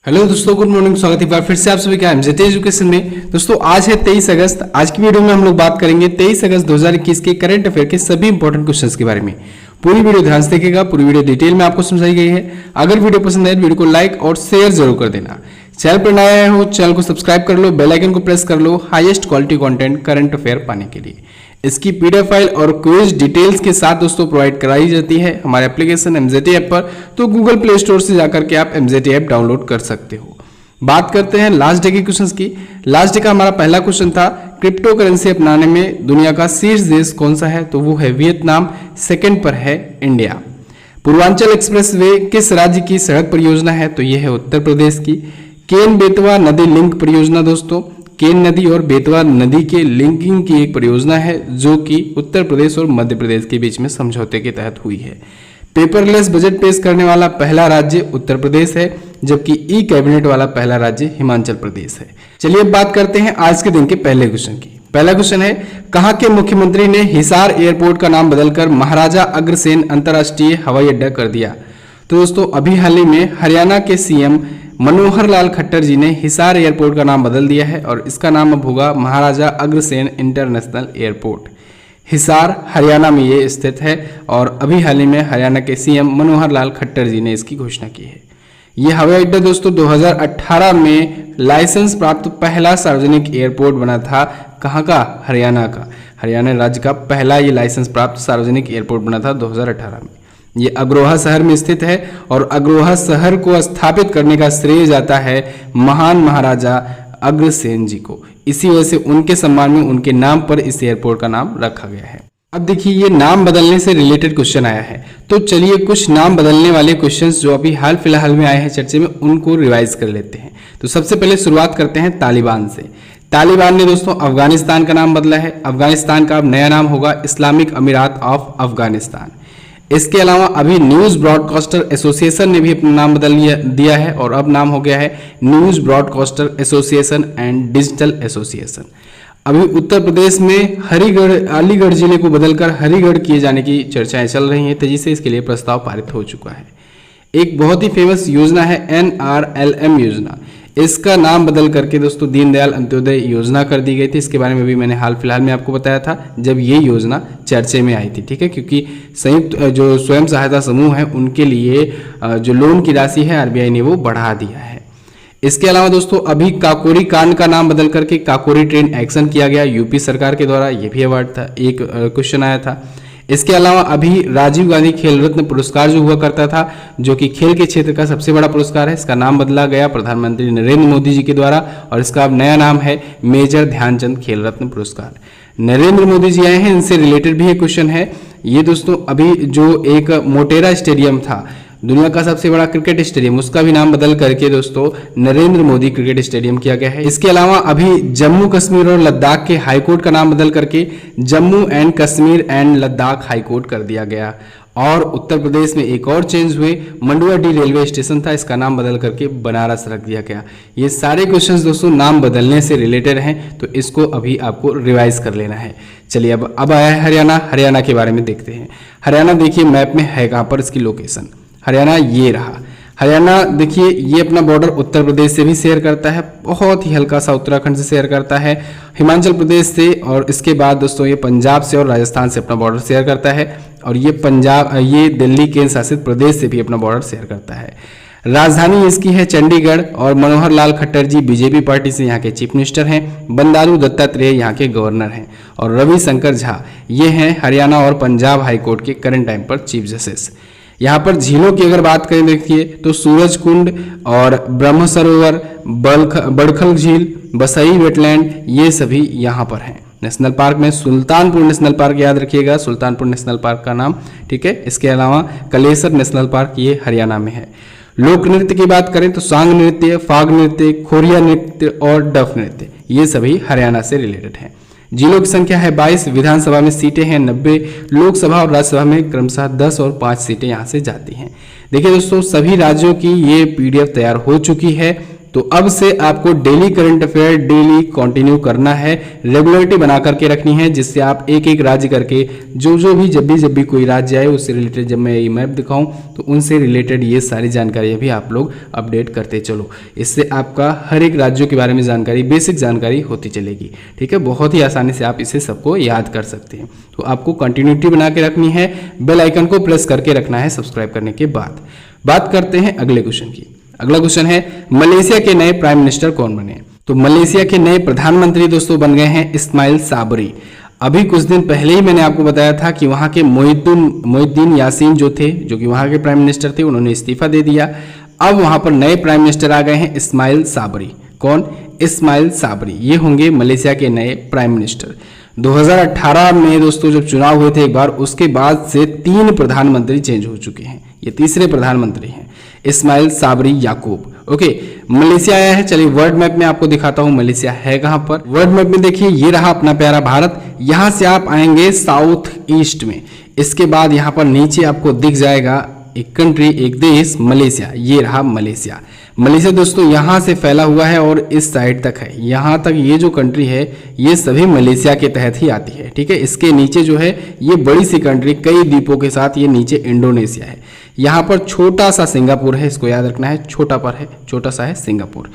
Hello दोस्तों, good morning. स्वागत है एक बार फिर से आप सभी का एमजेटी एजुकेशन में। दोस्तों आज है 23 अगस्त। आज की वीडियो में हम लोग बात करेंगे 23 अगस्त 2021 के करंट अफेयर के सभी इंपॉर्टेंट क्वेश्चंस के बारे में। पूरी वीडियो ध्यान से देखिएगा, पूरी वीडियो डिटेल में आपको समझाई गई है। अगर वीडियो पसंद आए वीडियो को लाइक और शेयर जरूर कर देना। चैनल पर नया हो चैनल को सब्सक्राइब कर लो, बेल आइकन को प्रेस कर लो highest quality content current affair पाने के लिए। इसकी पीडीएफ फाइल और क्विज डिटेल्स के साथ दोस्तों प्रोवाइड कराई जाती है हमारे एप्लीकेशन एमजेटी ऐप पर। तो गूगल प्ले स्टोर से जाकर के आप एमजेटी ऐप डाउनलोड कर सकते हो। बात करते हैं लास्ट डे के क्वेश्चंस की। लास्ट डे का हमारा पहला क्वेश्चन था क्रिप्टो करेंसी अपनाने में दुनिया का शीर्ष देश कौन सा है, तो वो है वियतनाम। सेकंड पर है इंडिया। पूर्वांचल एक्सप्रेस वे किस राज्य की सड़क परियोजना है, तो ये है उत्तर प्रदेश की। केन बेतवा नदी लिंक परियोजना दोस्तों, केन नदी और बेतवा नदी के लिंकिंग की एक परियोजना है जो कि उत्तर प्रदेश और मध्य प्रदेश के बीच में समझौते के तहत हुई है। पेपरलेस बजट पेश करने वाला पहला राज्य उत्तर प्रदेश है, जबकि ई कैबिनेट वाला पहला राज्य हिमाचल प्रदेश है। चलिए अब बात करते हैं आज के दिन के पहले क्वेश्चन की। पहला क्वेश्चन है, कहां के मुख्यमंत्री ने हिसार एयरपोर्ट का नाम बदलकर महाराजा अग्रसेन अंतर्राष्ट्रीय हवाई अड्डा कर दिया, तो दोस्तों अभी हाल ही में हरियाणा के सीएम मनोहर लाल खट्टर जी ने हिसार एयरपोर्ट का नाम बदल दिया है और इसका नाम अब होगा महाराजा अग्रसेन इंटरनेशनल एयरपोर्ट। हिसार हरियाणा में ये स्थित है और अभी हाल ही में हरियाणा के सीएम मनोहर लाल खट्टर जी ने इसकी घोषणा की है। ये हवाई अड्डा दोस्तों 2018 में लाइसेंस प्राप्त पहला सार्वजनिक एयरपोर्ट बना था। कहाँ का? हरियाणा का। हरियाणा राज्य का पहला ये लाइसेंस प्राप्त सार्वजनिक एयरपोर्ट बना था 2018 में। ये अग्रोहा शहर में स्थित है और अग्रोहा शहर को स्थापित करने का श्रेय जाता है महान महाराजा अग्रसेन जी को। इसी वजह से उनके सम्मान में उनके नाम पर इस एयरपोर्ट का नाम रखा गया है। अब देखिए ये नाम बदलने से रिलेटेड क्वेश्चन आया है, तो चलिए कुछ नाम बदलने वाले क्वेश्चंस जो अभी हाल फिलहाल में आए हैं चर्चे में उनको रिवाइज कर लेते हैं। तो सबसे पहले शुरुआत करते हैं तालिबान से। तालिबान ने दोस्तों अफगानिस्तान का नाम बदला है। अफगानिस्तान का अब नया नाम होगा इस्लामिक अमीरात ऑफ अफगानिस्तान। इसके अलावा अभी न्यूज ब्रॉडकास्टर एसोसिएशन ने भी अपना नाम बदल दिया है और अब नाम हो गया है news broadcaster association and digital association. अभी उत्तर प्रदेश में हरिगढ़ अलीगढ़ जिले को बदलकर हरिगढ़ किए जाने की चर्चाएं चल रही हैं, तेजी से इसके लिए प्रस्ताव पारित हो चुका है। एक बहुत ही फेमस योजना है NRLM योजना। इसका नाम बदल करके दोस्तों दीनदयाल अंत्योदय योजना कर दी गई थी। इसके बारे में भी मैंने हाल फिलहाल में आपको बताया था जब ये योजना चर्चे में आई थी, ठीक है, क्योंकि संयुक्त जो स्वयं सहायता समूह है उनके लिए जो लोन की राशि है RBI ने वो बढ़ा दिया है। इसके अलावा दोस्तों अभी काकोरी कांड का नाम बदल करके काकोरी ट्रेन एक्शन किया गया यूपी सरकार के द्वारा, ये भी अवार्ड था, एक क्वेश्चन आया था। इसके अलावा अभी राजीव गांधी खेल रत्न पुरस्कार जो हुआ करता था, जो कि खेल के क्षेत्र का सबसे बड़ा पुरस्कार है, इसका नाम बदला गया प्रधानमंत्री नरेंद्र मोदी जी के द्वारा और इसका अब नया नाम है मेजर ध्यानचंद खेल रत्न पुरस्कार। नरेंद्र मोदी जी आए हैं, इनसे रिलेटेड भी एक क्वेश्चन है। ये दोस्तों अभी जो एक मोटेरा स्टेडियम था, दुनिया का सबसे बड़ा क्रिकेट स्टेडियम, उसका भी नाम बदल करके दोस्तों नरेंद्र मोदी क्रिकेट स्टेडियम किया गया है। इसके अलावा अभी जम्मू कश्मीर और लद्दाख के हाईकोर्ट का नाम बदल करके Jammu and Kashmir and Ladakh high court कर दिया गया। और उत्तर प्रदेश में एक और चेंज हुए, मंडुआडीह रेलवे स्टेशन था, इसका नाम बदल करके बनारस रख दिया गया। ये सारे क्वेश्चंस दोस्तों नाम बदलने से रिलेटेड हैं, तो इसको अभी आपको रिवाइज कर लेना है। चलिए अब आया है हरियाणा। हरियाणा के बारे में देखते हैं। हरियाणा देखिए मैप में है कहाँ पर इसकी लोकेशन। हरियाणा ये रहा। हरियाणा देखिए ये अपना बॉर्डर उत्तर प्रदेश से भी शेयर करता है, बहुत ही हल्का सा उत्तराखंड से शेयर करता है, हिमाचल प्रदेश से, और इसके बाद दोस्तों ये पंजाब से और राजस्थान से अपना बॉर्डर शेयर करता है, और ये दिल्ली केंद्र शासित प्रदेश से भी अपना बॉर्डर शेयर करता है। राजधानी इसकी है चंडीगढ़ और मनोहर लाल खट्टर जी बीजेपी पार्टी से यहाँ के चीफ मिनिस्टर हैं। बंडारू दत्तात्रेय यहाँ के गवर्नर हैं और रविशंकर झा ये हैं हरियाणा और पंजाब हाईकोर्ट के करंट टाइम पर चीफ जस्टिस। यहाँ पर झीलों की अगर बात करें देखिए तो सूरज कुंड और ब्रह्म सरोवर, बड़खल झील, बसई वेटलैंड, ये सभी यहाँ पर हैं। नेशनल पार्क में सुल्तानपुर नेशनल पार्क याद रखिएगा, सुल्तानपुर नेशनल पार्क का नाम, ठीक है। इसके अलावा कलेसर नेशनल पार्क ये हरियाणा में है। लोक नृत्य की बात करें तो सांग नृत्य, फाग नृत्य, खोरिया नृत्य और डफ नृत्य, ये सभी हरियाणा से रिलेटेड हैं। जिलों की संख्या है 22, विधानसभा में सीटें हैं 90, लोकसभा और राज्यसभा में क्रमशः 10 और 5 सीटें यहाँ से जाती हैं। देखिए दोस्तों सभी राज्यों की ये PDF तैयार हो चुकी है, तो अब से आपको daily current affair daily continue करना है, रेगुलरिटी बना करके रखनी है, जिससे आप एक एक राज्य करके जो भी जब भी कोई राज्य आए उससे रिलेटेड जब मैं ये मैप दिखाऊं तो उनसे रिलेटेड ये सारी जानकारियां भी आप लोग अपडेट करते चलो। इससे आपका हर एक राज्यों के बारे में जानकारी, बेसिक जानकारी होती चलेगी। ठीक है, बहुत ही आसानी से आप इसे सबको याद कर सकते हैं। तो आपको कंटिन्यूटी बना के रखनी है, बेल आइकन को प्रेस करके रखना है सब्सक्राइब करने के बाद। बात करते हैं अगले क्वेश्चन की। अगला क्वेश्चन है मलेशिया के नए प्राइम मिनिस्टर कौन बने? तो मलेशिया के नए प्रधानमंत्री दोस्तों बन गए हैं इस्माइल साबरी। अभी कुछ दिन पहले ही मैंने आपको बताया था कि वहां के मोहिद्दीन यासीन जो थे, जो कि वहां के प्राइम मिनिस्टर थे, उन्होंने इस्तीफा दे दिया। अब वहां पर नए प्राइम मिनिस्टर आ गए हैं इस्माइल साबरी। कौन? इस्माइल साबरी, ये होंगे मलेशिया के नए प्राइम मिनिस्टर। 2018 में दोस्तों जब चुनाव हुए थे एक बार, उसके बाद से 3 प्रधानमंत्री चेंज हो चुके हैं, ये तीसरे प्रधानमंत्री हैं इस्माइल साबरी याकूब। ओके, मलेशिया आया है। चलिए वर्ल्ड मैप में आपको दिखाता हूं मलेशिया है कहां पर। वर्ल्ड मैप में देखिए ये रहा अपना प्यारा भारत, यहां से आप आएंगे साउथ ईस्ट में, इसके बाद यहां पर नीचे आपको दिख जाएगा एक कंट्री, एक देश मलेशिया, ये रहा मलेशिया। मलेशिया दोस्तों यहाँ से फैला हुआ है और इस साइड तक है, यहाँ तक ये जो कंट्री है ये सभी मलेशिया के तहत ही आती है। ठीक है, इसके नीचे जो है ये बड़ी सी कंट्री कई द्वीपों के साथ, ये नीचे इंडोनेशिया है। यहाँ पर छोटा सा सिंगापुर है, इसको याद रखना है, छोटा सा है सिंगापुर।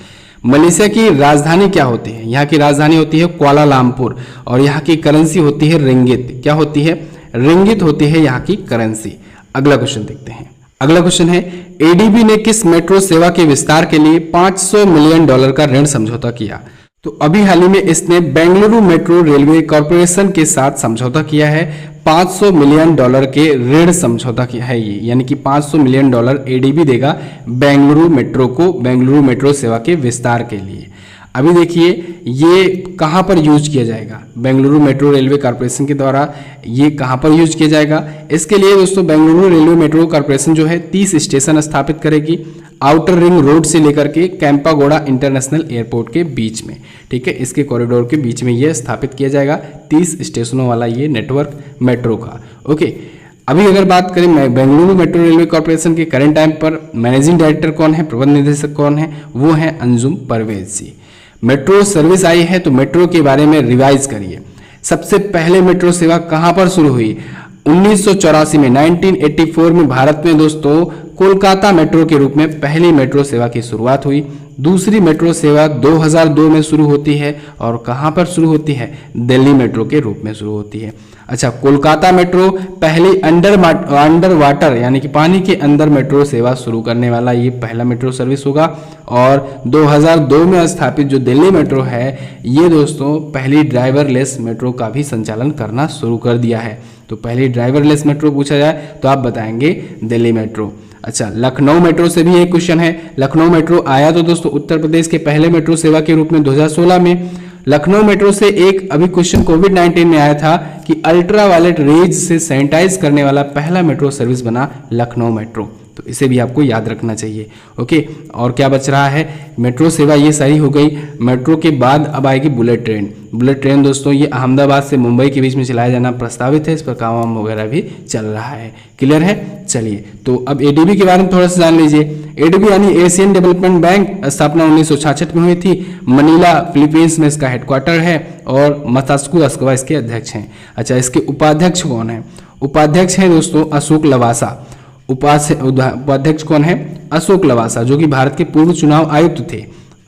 मलेशिया की राजधानी क्या होती है? यहाँ की राजधानी होती है कुआलालंपुर और यहाँ की करेंसी होती है रिंगित। क्या होती है? रिंगित होती है यहाँ की करेंसी। अगला क्वेश्चन देखते हैं। अगला क्वेश्चन है एडीबी ने किस मेट्रो सेवा के विस्तार के लिए $500 मिलियन का ऋण समझौता किया? तो अभी हाल ही में इसने बेंगलुरु मेट्रो रेलवे कॉरपोरेशन के साथ समझौता किया है। $500 मिलियन के ऋण समझौता किया है ये, यानी कि $500 मिलियन एडीबी देगा बेंगलुरु मेट्रो को, बेंगलुरु मेट्रो सेवा के विस्तार के लिए। अभी देखिए ये कहाँ पर यूज किया जाएगा, बेंगलुरु मेट्रो रेलवे कॉरपोरेशन के द्वारा ये कहाँ पर यूज किया जाएगा? इसके लिए दोस्तों बेंगलुरु रेलवे मेट्रो कॉरपोरेशन जो है 30 स्टेशन स्थापित करेगी आउटर रिंग रोड से लेकर के कैंपागोड़ा इंटरनेशनल एयरपोर्ट के बीच में। ठीक है, इसके कॉरिडोर के बीच में ये स्थापित किया जाएगा 30 स्टेशनों वाला ये नेटवर्क मेट्रो का। ओके, अभी अगर बात करें बेंगलुरु मेट्रो रेलवे कॉरपोरेशन के करंट टाइम पर मैनेजिंग डायरेक्टर कौन है, प्रबंध निदेशक कौन है? वो है अंजुम परवेज जी। मेट्रो सर्विस आई है तो मेट्रो के बारे में रिवाइज करिए। सबसे पहले मेट्रो सेवा कहां पर शुरू हुई? 1984 में, 1984 में भारत में दोस्तों कोलकाता मेट्रो के रूप में पहली मेट्रो सेवा की शुरुआत हुई। दूसरी मेट्रो सेवा 2002 में शुरू होती है और कहां पर शुरू होती है? दिल्ली मेट्रो के रूप में शुरू होती है। अच्छा, कोलकाता मेट्रो पहली अंडर वाटर यानी कि पानी के अंदर मेट्रो सेवा शुरू करने वाला ये पहला मेट्रो सर्विस होगा। और 2002 में स्थापित जो दिल्ली मेट्रो है ये दोस्तों पहली ड्राइवरलेस मेट्रो का भी संचालन करना शुरू कर दिया है। तो पहली ड्राइवरलेस मेट्रो पूछा जाए तो आप बताएंगे दिल्ली मेट्रो। अच्छा, लखनऊ मेट्रो से भी एक क्वेश्चन है। लखनऊ मेट्रो आया तो दोस्तों उत्तर प्रदेश के पहले मेट्रो सेवा के रूप में 2016 में। लखनऊ मेट्रो से एक अभी क्वेश्चन कोविड-19 में आया था कि अल्ट्रा वायलेट रेज से सैनिटाइज करने वाला पहला मेट्रो सर्विस बना लखनऊ मेट्रो, तो इसे भी आपको याद रखना चाहिए। ओके, और क्या बच रहा है? मेट्रो सेवा ये सही हो गई। मेट्रो के बाद अब आएगी बुलेट ट्रेन। बुलेट ट्रेन दोस्तों ये अहमदाबाद से मुंबई के बीच में चलाया जाना प्रस्तावित है, इस पर काम वगैरह भी चल रहा है। क्लियर है? चलिए, तो अब एडीबी के बारे में थोड़ा सा जान लीजिए। एडीबी यानी एशियन डेवलपमेंट बैंक, स्थापना 1966 में हुई थी। मनीला फिलीपींस में इसका हेडक्वार्टर है और मतास्कु इसके अध्यक्ष हैं। अच्छा, इसके उपाध्यक्ष कौन है? उपाध्यक्ष है दोस्तों अशोक लवासा। उपाध्यक्ष कौन है? अशोक लवासा, जो कि भारत के पूर्व चुनाव आयुक्त थे।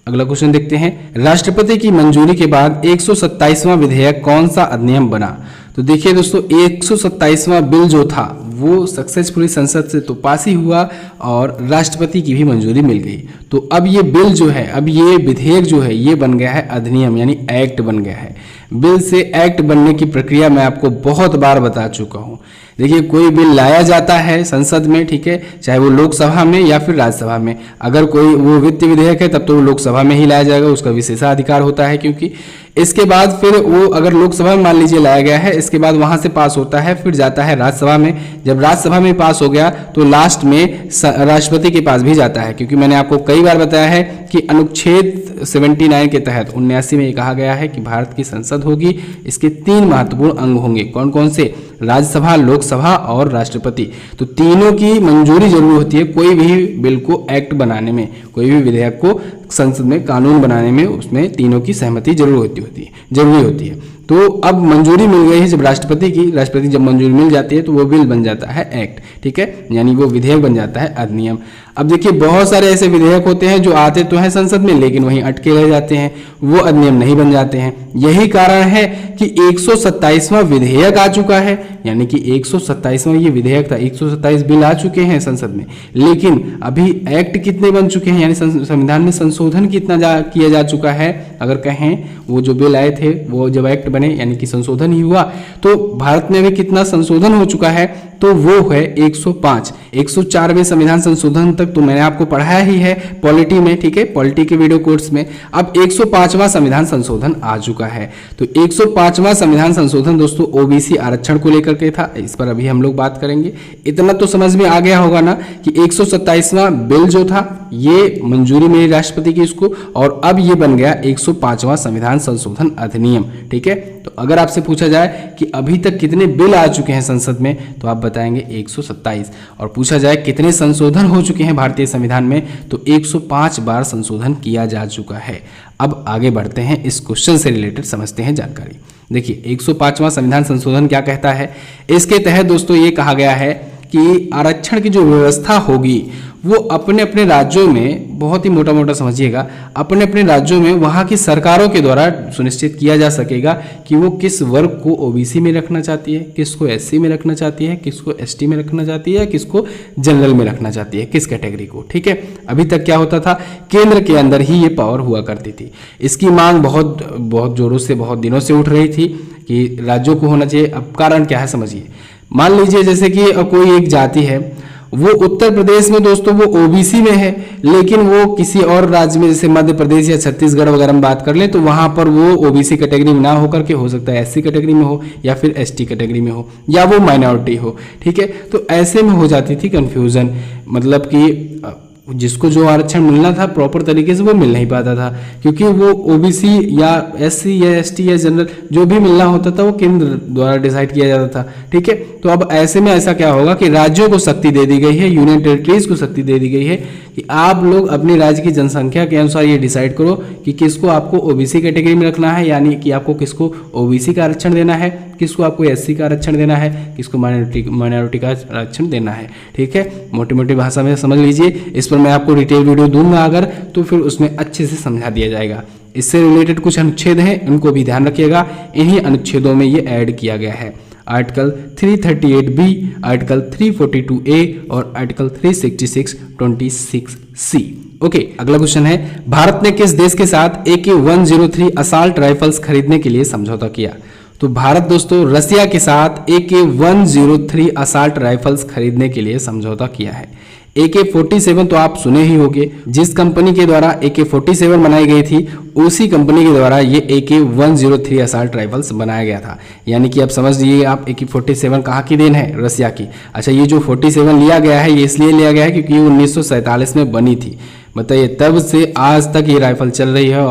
अगला क्वेश्चन देखते हैं। राष्ट्रपति की मंजूरी के बाद 127वां विधेयक कौन सा अधिनियम बना? तो देखिए दोस्तों 127वां बिल जो था वो सक्सेसफुली संसद से तो पास ही हुआ और राष्ट्रपति की भी मंजूरी मिल गई। तो अब ये बिल जो है, अब ये विधेयक जो है ये बन गया है अधिनियम, यानी एक्ट बन गया है। बिल से एक्ट बनने की प्रक्रिया मैं आपको बहुत बार बता चुका हूँ। देखिए कोई बिल लाया जाता है संसद में, ठीक है, चाहे वो लोकसभा में या फिर राज्यसभा में। अगर कोई वो वित्त विधेयक है तब तो वो लोकसभा में ही लाया जाएगा, उसका विशेषाधिकार होता है, क्योंकि इसके बाद फिर वो अगर लोकसभा में मान लीजिए लाया गया है, इसके बाद वहां से पास होता है, फिर जाता है राज्यसभा में। जब राज्यसभा में पास हो गया तो लास्ट में राष्ट्रपति के पास भी जाता है, क्योंकि मैंने आपको कई बार बताया है कि अनुच्छेद 79 के तहत 79 में ये कहा गया है कि भारत की संसद होगी, इसके 3 महत्वपूर्ण अंग होंगे। कौन कौन से? राज्यसभा, लोकसभा और राष्ट्रपति। तो तीनों की मंजूरी जरूरी होती है कोई भी बिल को एक्ट बनाने में, कोई भी विधेयक को संसद में कानून बनाने में उसमें तीनों की सहमति जरूरी होती है। तो अब मंजूरी मिल गई है जब राष्ट्रपति जब मंजूरी मिल जाती है तो वो बिल बन जाता है एक्ट, ठीक है, यानी वो विधेयक बन जाता है, अधिनियम। अब देखिए बहुत सारे ऐसे विधेयक होते हैं जो आते तो हैं संसद में लेकिन वहीं अटके रह जाते हैं, वो अधिनियम नहीं बन जाते हैं। यही कारण है कि 127वां विधेयक आ चुका है, यानी कि 127वां ये विधेयक था, 127 बिल आ चुके हैं संसद में, लेकिन अभी एक्ट कितने बन चुके हैं, यानी संविधान में संशोधन कितना किया जा चुका है। अगर कहें वो जो बिल आए थे वो जब एक्ट बने यानी कि संशोधन ही हुआ, तो भारत में अभी कितना संशोधन हो चुका है, तो वो है 105। 104वें संविधान संशोधन तक तो मैंने आपको पढ़ाया ही है पॉलिटी में, ठीक है, पॉलिटी के वीडियो कोर्स में। अब 105वां संविधान संशोधन आ चुका है। तो 105वां संविधान संशोधन दोस्तों ओबीसी आरक्षण को लेकर के था, इस पर अभी हम लोग बात करेंगे। इतना तो समझ में आ गया होगा ना कि 127वां बिल जो था ये मंजूरी मिली राष्ट्रपति की इसको, और अब ये बन गया 105वां संविधान संशोधन अधिनियम, ठीक है। तो अगर आपसे पूछा जाए कि अभी तक कितने बिल आ चुके हैं संसद में, तो आप बताएंगे 127, और पूछा जाए कितने संशोधन हो चुके हैं भारतीय संविधान में, तो 105 बार संशोधन किया जा चुका है। अब आगे बढ़ते हैं, इस क्वेश्चन से रिलेटेड समझते हैं जानकारी। देखिए 105वां संविधान संशोधन क्या कहता है। इसके तहत दोस्तों ये कहा गया है कि आरक्षण की जो व्यवस्था होगी वो अपने अपने राज्यों में, बहुत ही मोटा मोटा समझिएगा, अपने अपने राज्यों में वहाँ की सरकारों के द्वारा सुनिश्चित किया जा सकेगा कि वो किस वर्ग को ओबीसी में रखना चाहती है, किसको एससी में रखना चाहती है, किसको एसटी में रखना चाहती है, किसको जनरल में रखना चाहती है, किस कैटेगरी को, ठीक है। अभी तक क्या होता था, केंद्र के अंदर ही ये पावर हुआ करती थी। इसकी मांग बहुत जोरों से, बहुत दिनों से उठ रही थी कि राज्यों को होना चाहिए। अब कारण क्या है समझिए, मान लीजिए जैसे कि कोई एक जाति है, वो उत्तर प्रदेश में दोस्तों वो ओबीसी में है, लेकिन वो किसी और राज्य में जैसे मध्य प्रदेश या छत्तीसगढ़ वगैरह में बात कर लें तो वहां पर वो ओबीसी कैटेगरी में ना होकर के हो सकता है एससी कैटेगरी में हो, या फिर एसटी कैटेगरी में हो, या वो माइनॉरिटी हो, ठीक है। तो ऐसे में हो जाती थी कंफ्यूजन, मतलब कि जिसको जो आरक्षण मिलना था प्रॉपर तरीके से वो मिल नहीं पाता था, क्योंकि वो ओबीसी या एससी या एसटी या जनरल जो भी मिलना होता था वो केंद्र द्वारा डिसाइड किया जाता था, ठीक है। तो अब ऐसे में ऐसा क्या होगा कि राज्यों को शक्ति दे दी गई है, यूनियन टेरिटरीज को शक्ति दे दी गई है कि आप लोग अपने राज्य की जनसंख्या के अनुसार ये डिसाइड करो कि किसको आपको ओबीसी कैटेगरी में रखना है, यानी कि आपको किसको ओबीसी का आरक्षण देना है, किसको आपको एससी का आरक्षण देना है, किसको माइनॉरिटी का आरक्षण देना है, ठीक है। मोटी मोटी भाषा में समझ लीजिए, इस पर मैं आपको डिटेल वीडियो दूंगा अगर, तो फिर उसमें अच्छे से समझा दिया जाएगा। इससे रिलेटेड कुछ अनुच्छेद हैं, उनको भी ध्यान रखिएगा। इन्हीं अनुच्छेदों में ये ऐड किया गया है, आर्टिकल 338B, आर्टिकल 342A और आर्टिकल 366(26)(c). ओके, अगला क्वेश्चन है, भारत ने किस देश के साथ AK-103 असॉल्ट राइफल्स खरीदने के लिए समझौता किया। तो भारत दोस्तों रसिया के साथ AK-103 असॉल्ट राइफल्स खरीदने के लिए समझौता किया है। AK-47 तो आप सुने ही होंगे, जिस कंपनी के द्वारा AK-47 बनाई गई थी उसी कंपनी के द्वारा ये AK-103 असॉल्ट राइफल्स बनाया गया था। यानी कि आप समझ लीजिए आप AK-47 कहाँ की देन है, रसिया की। अच्छा, ये जो 47 लिया गया है ये इसलिए लिया गया है क्योंकि ये 1947 में बनी थी। बताइए, तब से आज तक ये राइफल चल रही है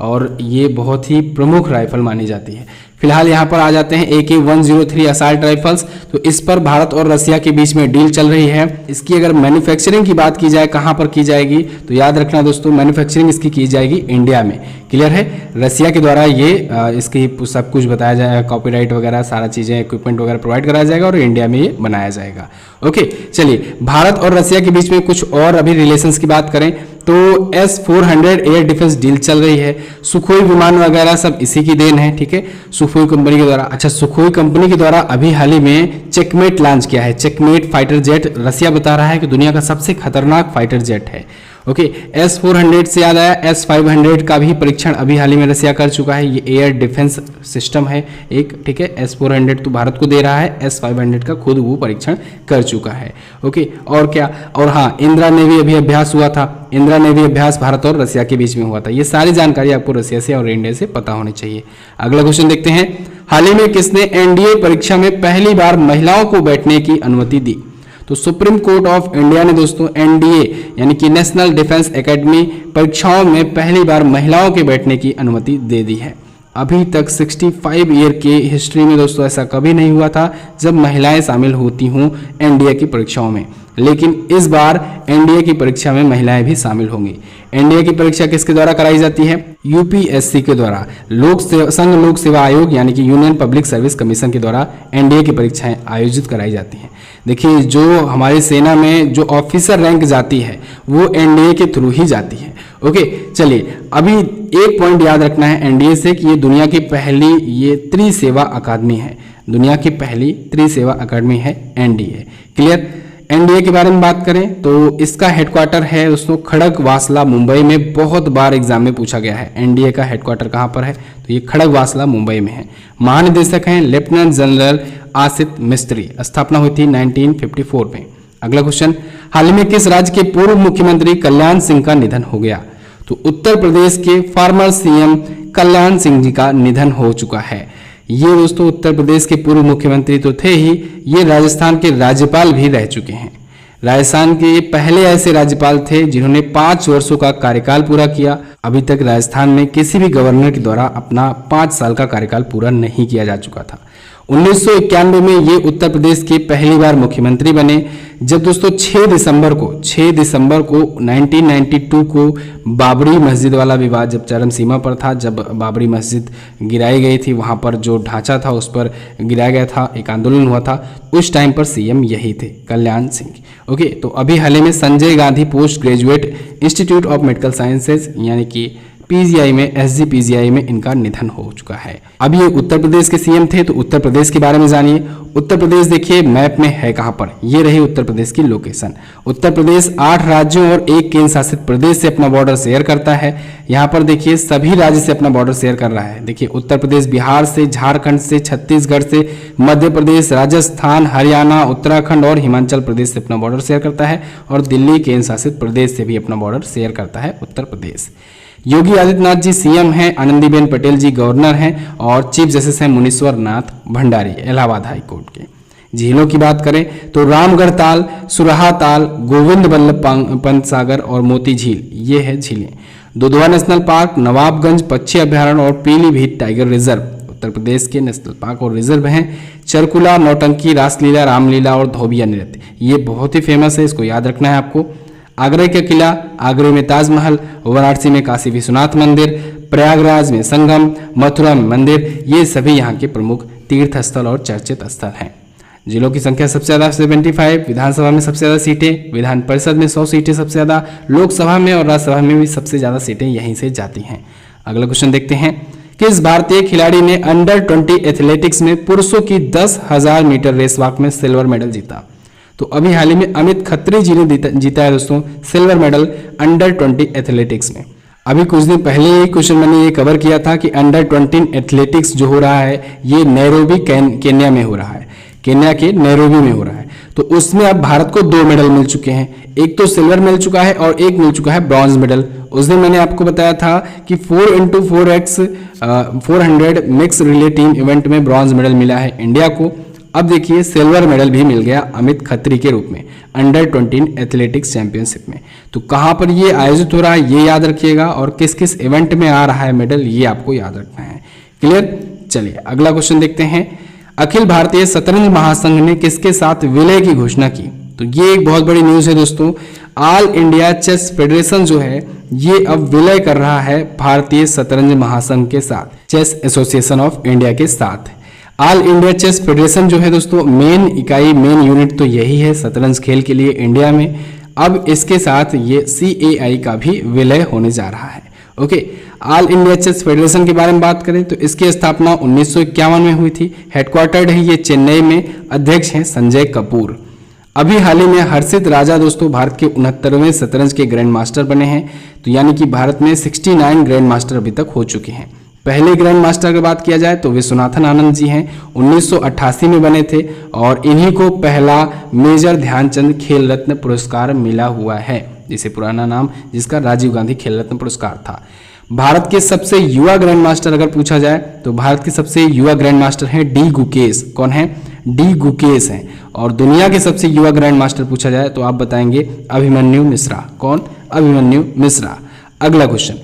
और ये बहुत ही प्रमुख राइफल मानी जाती है। फिलहाल यहाँ पर आ जाते हैं AK-103 असॉल्ट राइफल्स। तो इस पर भारत और रसिया के बीच में डील चल रही है। इसकी अगर मैन्युफैक्चरिंग की बात की जाए कहाँ पर की जाएगी, तो याद रखना दोस्तों मैन्युफैक्चरिंग इसकी की जाएगी इंडिया में। क्लियर है, रसिया के द्वारा ये इसकी सब कुछ बताया जाएगा, कॉपीराइट वगैरह सारा चीज़ें, इक्विपमेंट वगैरह प्रोवाइड कराया जाएगा और इंडिया में ये बनाया जाएगा। ओके, चलिए भारत और रसिया के बीच में कुछ और अभी रिलेशंस की बात करें तो S-400 एयर डिफेंस डील चल रही है। सुखोई विमान वगैरह सब इसी की देन है, ठीक है, सुखोई कंपनी के द्वारा। अच्छा, सुखोई कंपनी के द्वारा अभी हाल ही में चेकमेट लॉन्च किया है। चेकमेट फाइटर जेट रसिया बता रहा है कि दुनिया का सबसे खतरनाक फाइटर जेट है। ओके, S-400 से याद आया, S-500 का भी परीक्षण अभी हाल ही में रसिया कर चुका है। ये एयर डिफेंस सिस्टम है एक, ठीक है। S-400 तो भारत को दे रहा है, S-500 का खुद वो परीक्षण कर चुका है। ओके, और क्या, और हाँ, इंदिरा नेवी अभी अभ्यास हुआ था। इंदिरा नेवी अभ्यास भारत और रसिया के बीच में हुआ था। ये सारी जानकारी आपको रसिया से और इंडिया से पता होनी चाहिए। अगला क्वेश्चन देखते हैं, हाल ही में किसने NDA परीक्षा में पहली बार महिलाओं को बैठने की अनुमति दी। तो सुप्रीम कोर्ट ऑफ इंडिया ने दोस्तों NDA यानी कि नेशनल डिफेंस एकेडमी परीक्षाओं में पहली बार महिलाओं के बैठने की अनुमति दे दी है। अभी तक 65 ईयर के हिस्ट्री में दोस्तों ऐसा कभी नहीं हुआ था जब महिलाएं शामिल होती हूं एनडीए की परीक्षाओं में, लेकिन इस बार एनडीए की परीक्षा में महिलाएं भी शामिल होंगी। एनडीए की परीक्षा किसके द्वारा कराई जाती है? यूपीएससी के द्वारा, संघ लोक सेवा आयोग यानी कि यूनियन पब्लिक सर्विस कमीशन के द्वारा एनडीए की परीक्षाएं आयोजित कराई जाती हैं। देखिए, जो हमारी सेना में जो ऑफिसर रैंक जाती है वो एनडीए के थ्रू ही जाती है। ओके, चलिए अभी एक पॉइंट याद रखना है एनडीए से कि ये दुनिया की पहली ये त्रिसेवा अकादमी है। दुनिया की पहली त्रिसेवा अकादमी है एनडीए। क्लियर? एनडीए के बारे में बात करें तो इसका हेडक्वार्टर है दोस्तों खड़गवासला, मुंबई में। बहुत बार एग्जाम में पूछा गया है एनडीए का हेडक्वार्टर कहाँ पर है, तो ये खड़गवासला मुंबई में है। महानिदेशक हैं लेफ्टिनेंट जनरल आसित मिस्त्री। स्थापना हुई थी 1954 में। अगला क्वेश्चन, हाल ही में किस राज्य के पूर्व मुख्यमंत्री कल्याण सिंह का निधन हो गया? तो उत्तर प्रदेश के फॉर्मर सीएम कल्याण सिंह जी का निधन हो चुका है। ये दोस्तों उत्तर प्रदेश के पूर्व मुख्यमंत्री तो थे ही, ये राजस्थान के राज्यपाल भी रह चुके हैं। राजस्थान के ये पहले ऐसे राज्यपाल थे जिन्होंने 5 वर्षों का कार्यकाल पूरा किया। अभी तक राजस्थान में किसी भी गवर्नर के द्वारा अपना 5 साल का कार्यकाल पूरा नहीं किया जा चुका था। 1991 में ये उत्तर प्रदेश के पहली बार मुख्यमंत्री बने, जब दोस्तों 6 दिसंबर को 1992 को बाबरी मस्जिद वाला विवाद जब चरम सीमा पर था, जब बाबरी मस्जिद गिराई गई थी, वहां पर जो ढांचा था उस पर गिराया गया था, एक आंदोलन हुआ था, उस टाइम पर सीएम यही थे, कल्याण सिंह। ओके, तो अभी हाल ही में Sanjay Gandhi post graduate institute of medical sciences यानी कि पीजीआई में, एसजीपीजीआई में इनका निधन हो चुका है। अब ये उत्तर प्रदेश के सीएम थे, तो उत्तर प्रदेश के बारे में जानिए। उत्तर प्रदेश देखिए मैप में है कहां पर, ये रही उत्तर प्रदेश की लोकेशन। उत्तर प्रदेश 8 राज्यों और 1 केंद्र शासित प्रदेश से अपना बॉर्डर शेयर करता है। यहाँ पर देखिए सभी राज्य से अपना बॉर्डर शेयर कर रहा है। देखिए उत्तर प्रदेश बिहार से, झारखंड से, छत्तीसगढ़ से, मध्य प्रदेश, राजस्थान, हरियाणा, उत्तराखंड और हिमाचल प्रदेश से अपना बॉर्डर शेयर करता है, और दिल्ली केंद्र शासित प्रदेश से भी अपना बॉर्डर शेयर करता है उत्तर प्रदेश। योगी आदित्यनाथ जी सीएम हैं, आनंदीबेन पटेल जी गवर्नर हैं, और चीफ जस्टिस हैं मुनीश्वर नाथ भंडारी इलाहाबाद हाई कोर्ट के। झीलों की बात करें तो रामगढ़ ताल, सुराहा ताल, गोविंद बल्लभ पंत सागर और मोती झील, ये है झीलें। दुधवा नेशनल पार्क, नवाबगंज पक्षी अभ्यारण्य और पीलीभीत टाइगर रिजर्व उत्तर प्रदेश के नेशनल पार्क और रिजर्व हैं। चरकुला, नौटंकी, रासलीला, रामलीला और धोबिया नृत्य, ये बहुत ही फेमस है, इसको याद रखना है आपको। आगरा का किला, आगरा में ताजमहल, वाराणसी में काशी विश्वनाथ मंदिर, प्रयागराज में संगम, मथुरा में मंदिर, ये सभी यहाँ के प्रमुख तीर्थ स्थल और चर्चित स्थल हैं। जिलों की संख्या सबसे ज्यादा 75, विधानसभा में सबसे ज्यादा सीटें, विधान परिषद में 100 सीटें सबसे ज्यादा, लोकसभा में और राज्यसभा में भी सबसे ज्यादा सीटें यहीं से जाती हैं। अगला क्वेश्चन देखते हैं, किस भारतीय खिलाड़ी ने अंडर 20 एथलेटिक्स में पुरुषों की 10,000 मीटर रेस वॉक में सिल्वर मेडल जीता? तो अभी हाल ही में अमित खत्री जी ने जीता है दोस्तों सिल्वर मेडल अंडर 20 एथलेटिक्स में। अभी कुछ दिन पहले ये क्वेश्चन मैंने ये कवर किया था कि अंडर 20 एथलेटिक्स जो हो रहा है ये नैरोबी केन्या में हो रहा है, केन्या के नैरोबी में हो रहा है। तो उसमें अब भारत को 2 मेडल मिल चुके हैं, एक तो सिल्वर मिल चुका है और एक मिल चुका है ब्रॉन्ज मेडल। उस दिन मैंने आपको बताया था कि 4x4 400 mix relay team event में ब्रॉन्ज मेडल मिला है इंडिया को। अब देखिए सिल्वर मेडल भी मिल गया अमित खत्री के रूप में अंडर 20 एथलेटिक्स चैंपियनशिप में। तो कहां पर ये आयोजित हो रहा है ये याद रखिएगा, और किस किस इवेंट में आ रहा है मेडल ये आपको याद रखना है। क्लियर? चलिए अगला क्वेश्चन देखते हैं, अखिल भारतीय शतरंज महासंघ ने किसके साथ विलय की घोषणा की? तो ये एक बहुत बड़ी न्यूज है दोस्तों। ऑल इंडिया चेस फेडरेशन जो है ये अब विलय कर रहा है भारतीय शतरंज महासंघ के साथ, चेस एसोसिएशन ऑफ इंडिया के साथ। ऑल इंडिया चेस फेडरेशन जो है दोस्तों मेन इकाई, मेन यूनिट तो यही है शतरंज खेल के लिए इंडिया में। अब इसके साथ ये CAI का भी विलय होने जा रहा है। Okay, all India chess federation के बारे में बात करें तो इसकी स्थापना 1951 में हुई थी। हेडक्वार्टर्ड है ये चेन्नई में, अध्यक्ष हैं संजय कपूर। अभी हाल ही में हर्षित राजा दोस्तों भारत के 69वें शतरंज के ग्रैंड मास्टर बने हैं। तो यानी कि भारत में 69 ग्रैंड मास्टर अभी तक हो चुके हैं। पहले ग्रैंड मास्टर की बात किया जाए तो विश्वनाथन आनंद जी हैं, 1988 में बने थे, और इन्हीं को पहला मेजर ध्यानचंद खेल रत्न पुरस्कार मिला हुआ है, जिसे पुराना नाम जिसका राजीव गांधी खेल रत्न पुरस्कार था। भारत के सबसे युवा ग्रैंड मास्टर अगर पूछा जाए तो भारत के सबसे युवा ग्रैंड मास्टर हैं डी गुकेश। कौन है? डी गुकेश हैं। और दुनिया के सबसे युवा ग्रैंड मास्टर पूछा जाए तो आप बताएंगे अभिमन्यु मिश्रा। कौन? अभिमन्यु मिश्रा। अगला क्वेश्चन,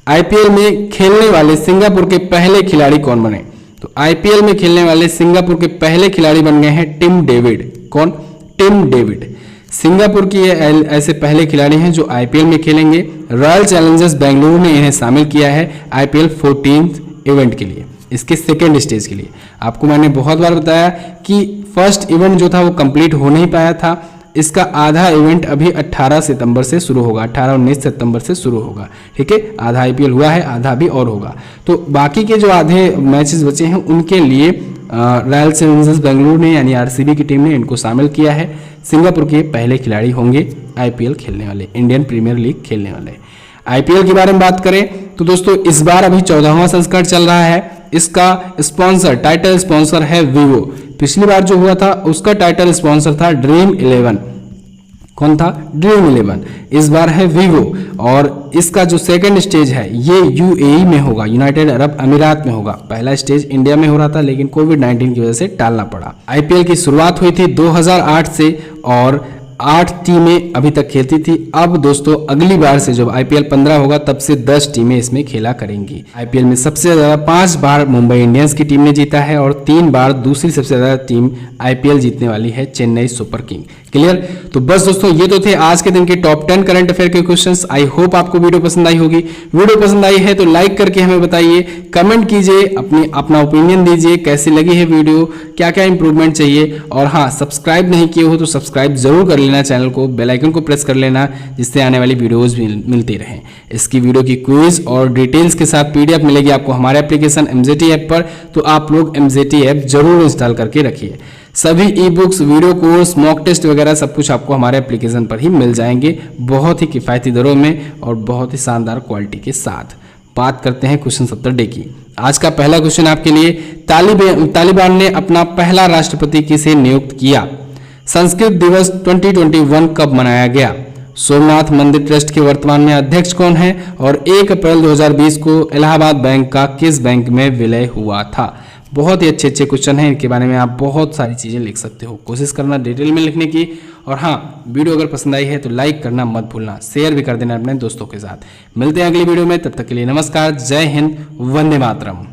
आईपीएल में खेलने वाले सिंगापुर के पहले खिलाड़ी कौन बने? तो आईपीएल में खेलने वाले सिंगापुर के पहले खिलाड़ी बन गए हैं टिम डेविड। कौन? Tim David. सिंगापुर की ये ऐसे पहले खिलाड़ी हैं जो आईपीएल में खेलेंगे। रॉयल चैलेंजर्स बेंगलुरु ने इन्हें शामिल किया है आईपीएल 14 इवेंट के लिए, इसके सेकेंड स्टेज के लिए। आपको मैंने बहुत बार बताया कि फर्स्ट इवेंट जो था वो कंप्लीट हो नहीं पाया था। इसका आधा इवेंट अभी 18 सितंबर से शुरू होगा, 18-19 सितंबर से शुरू होगा। ठीक है, आधा आईपीएल हुआ है, आधा भी और होगा। तो बाकी के जो आधे मैचेस बचे हैं उनके लिए रॉयल चैलेंजर्स बेंगलुरु ने यानी आरसीबी की टीम ने इनको शामिल किया है। सिंगापुर के पहले खिलाड़ी होंगे आईपीएल खेलने वाले, इंडियन प्रीमियर लीग खेलने वाले। आईपीएल के बारे में बात करें तो दोस्तों इस बार अभी 14वां संस्करण चल रहा है। इसका स्पॉन्सर, टाइटल स्पॉन्सर है वीवो। पिछली बार जो हुआ था उसका टाइटल स्पॉन्सर था ड्रीम 11। कौन था? ड्रीम 11। इस बार है वीवो। और इसका जो सेकंड स्टेज है ये यूएई में होगा, यूनाइटेड अरब अमीरात में होगा। पहला स्टेज इंडिया में हो रहा था लेकिन कोविड-19 की वजह से टालना पड़ा। आईपीएल की शुरुआत हुई थी 2008 से और 8 टीमें अभी तक खेलती थी। अब दोस्तों अगली बार से जब आईपीएल 15 होगा तब से 10 टीमें इसमें खेला करेंगी। आईपीएल में सबसे ज्यादा 5 बार मुंबई इंडियंस की टीम ने जीता है और 3 बार दूसरी सबसे ज्यादा टीम आईपीएल जीतने वाली है चेन्नई सुपर किंग। क्लियर? तो बस दोस्तों ये तो थे आज के दिन के टॉप 10 करंट अफेयर के क्वेश्चंस। आई होप आपको वीडियो पसंद आई होगी। वीडियो पसंद आई है तो लाइक करके हमें बताइए, कमेंट कीजिए, अपना ओपिनियन दीजिए, कैसी लगी है वीडियो, क्या क्या इंप्रूवमेंट चाहिए। और हाँ, सब्सक्राइब नहीं किए हो तो सब्सक्राइब जरूर कर लेना चैनल को, बेल आइकन को प्रेस कर लेना जिससे आने वाली वीडियोस मिलती रहें। इसकी वीडियो की क्विज और डिटेल्स के साथ पीडीएफ मिलेगी आपको हमारे एप्लीकेशन एमजेटी ऐप पर। तो आप लोग एमजेटी ऐप जरूर इंस्टॉल करके रखिए। सभी e books, video course, mock test वगैरह सब कुछ आपको हमारे एप्लीकेशन पर ही मिल जाएंगे, बहुत ही किफ़ायती दरों में और बहुत ही शानदार क्वालिटी के साथ। बात करते हैं क्वेश्चन 70 डे की। आज का पहला क्वेश्चन आपके लिए, तालिबान ने अपना पहला राष्ट्रपति किसे नियुक्त किया? संस्कृत दिवस 2021 कब मनाया गया? सोमनाथ मंदिर ट्रस्ट के वर्तमान में अध्यक्ष कौन है? और 1 अप्रैल 2020 को इलाहाबाद बैंक का किस बैंक में विलय हुआ था? बहुत ही अच्छे क्वेश्चन हैं, इनके बारे में आप बहुत सारी चीज़ें लिख सकते हो। कोशिश करना डिटेल में लिखने की। और हाँ, वीडियो अगर पसंद आई है तो लाइक करना मत भूलना, शेयर भी कर देना अपने दोस्तों के साथ। मिलते हैं अगली वीडियो में, तब तक के लिए नमस्कार, जय हिंद, वंदे मातरम।